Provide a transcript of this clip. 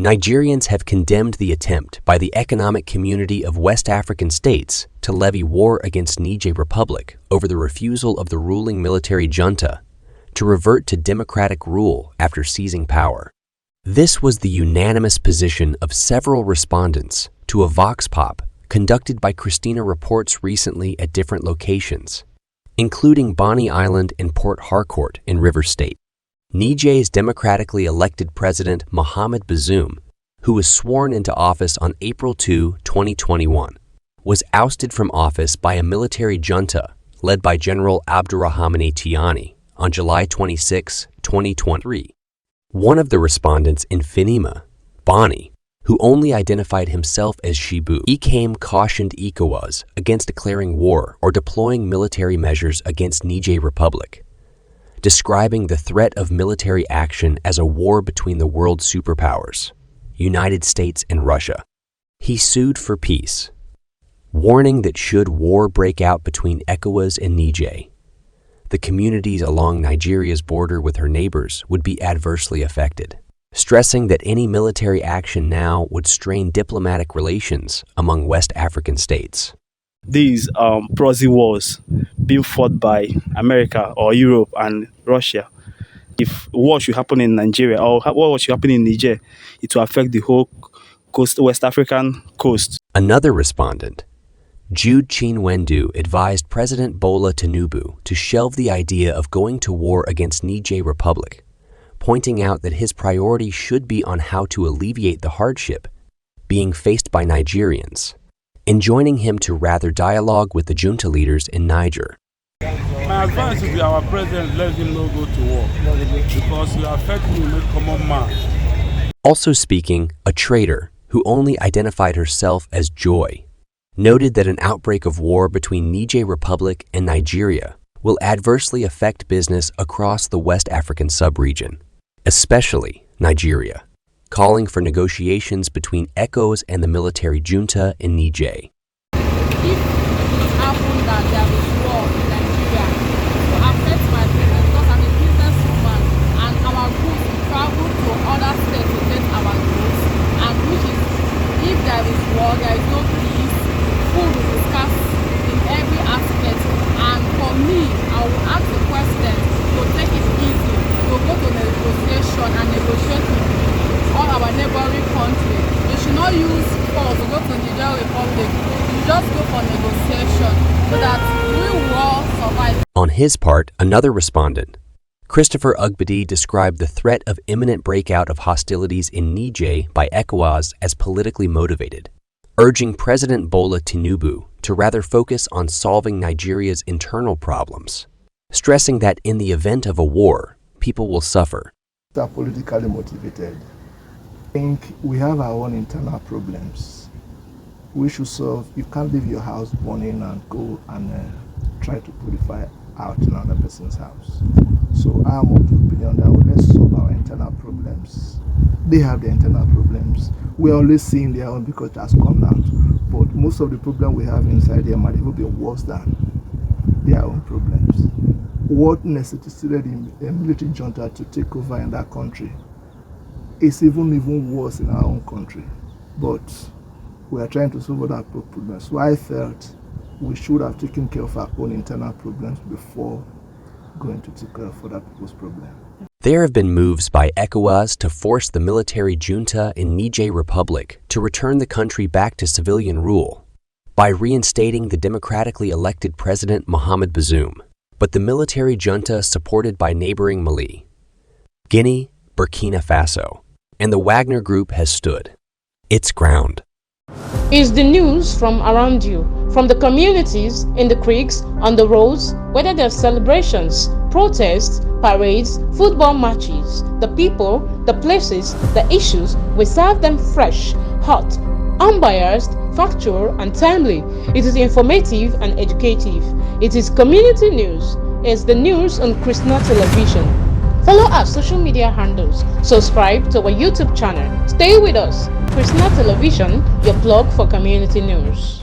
Nigerians have condemned the attempt by the Economic Community of West African States to levy war against Niger Republic over the refusal of the ruling military junta to revert to democratic rule after seizing power. This was the unanimous position of several respondents to a vox pop conducted by Christina Reports recently at different locations, including Bonny Island and Port Harcourt in River State. Niger's democratically elected president Mohamed Bazoum, who was sworn into office on April 2, 2021, was ousted from office by a military junta led by General Abdurrahmane Tiani on July 26, 2023. One of the respondents in Finima, Bonny, who only identified himself as Shibu, cautioned Ecowas against declaring war or deploying military measures against Niger Republic, describing the threat of military action as a war between the world superpowers, United States and Russia. He sued for peace, warning that should war break out between Ecowas and Niger, the communities along Nigeria's border with her neighbors would be adversely affected, stressing that any military action now would strain diplomatic relations among West African states. These proxy wars being fought by America or Europe and Russia, if war should happen in Nigeria or war should happen in Niger, it will affect the whole coast, West African coast. Another respondent, Jude Chinwendu, advised President Bola Tinubu to shelve the idea of going to war against Niger Republic, pointing out that his priority should be on how to alleviate the hardship being faced by Nigerians, enjoining him to rather dialogue with the junta leaders in Niger. My advice is that our president let him not go to war because he affects me with common man. Also speaking, a trader who only identified herself as Joy noted that an outbreak of war between Niger Republic and Nigeria will adversely affect business across the West African sub-region, especially Nigeria, calling for negotiations between ECOWAS and the military junta in Niger. If it happened that there is war in Nigeria, it will affect my business because I'm a businesswoman and our goods travel to other states to get our goods, and which is, if there is war, there is no peace, food is scarce in every aspect, and for me, I will ask the president to take it easy, to go to negotiation and negotiate with all our neighboring countries. You should not use force to go to Niger Republic. You just go for negotiation so that we will all survive. On his part, another respondent, Christopher Ugbadi, described the threat of imminent breakout of hostilities in Niger by ECOWAS as politically motivated, urging President Bola Tinubu to rather focus on solving Nigeria's internal problems, stressing that in the event of a war, people will suffer. They are politically motivated. I think we have our own internal problems. We should solve. You can't leave your house burning and go and try to put the fire out in another person's house. So I am of the opinion that let's solve our internal problems. They have their internal problems. We're always seeing their own because it has come out. But most of the problem we have inside there might even be worse than their own problems. What necessitated a military junta to take over in that country is even worse in our own country. But we are trying to solve that problem. So I felt we should have taken care of our own internal problems before going to take care of other people's problems. There have been moves by ECOWAS to force the military junta in Niger Republic to return the country back to civilian rule by reinstating the democratically elected president Mohamed Bazoum. But the military junta, supported by neighboring Mali, Guinea, Burkina Faso, and the Wagner Group, has stood its ground. Is the news from around you, from the communities, in the creeks, on the roads, whether there's celebrations, protests, parades, football matches, the people, the places, the issues, we serve them fresh, hot, unbiased, factual, and timely. It is informative and educative. It is community news. It's the news on Christina Television. Follow our social media handles. Subscribe to our YouTube channel. Stay with us. Christina Television, your blog for community news.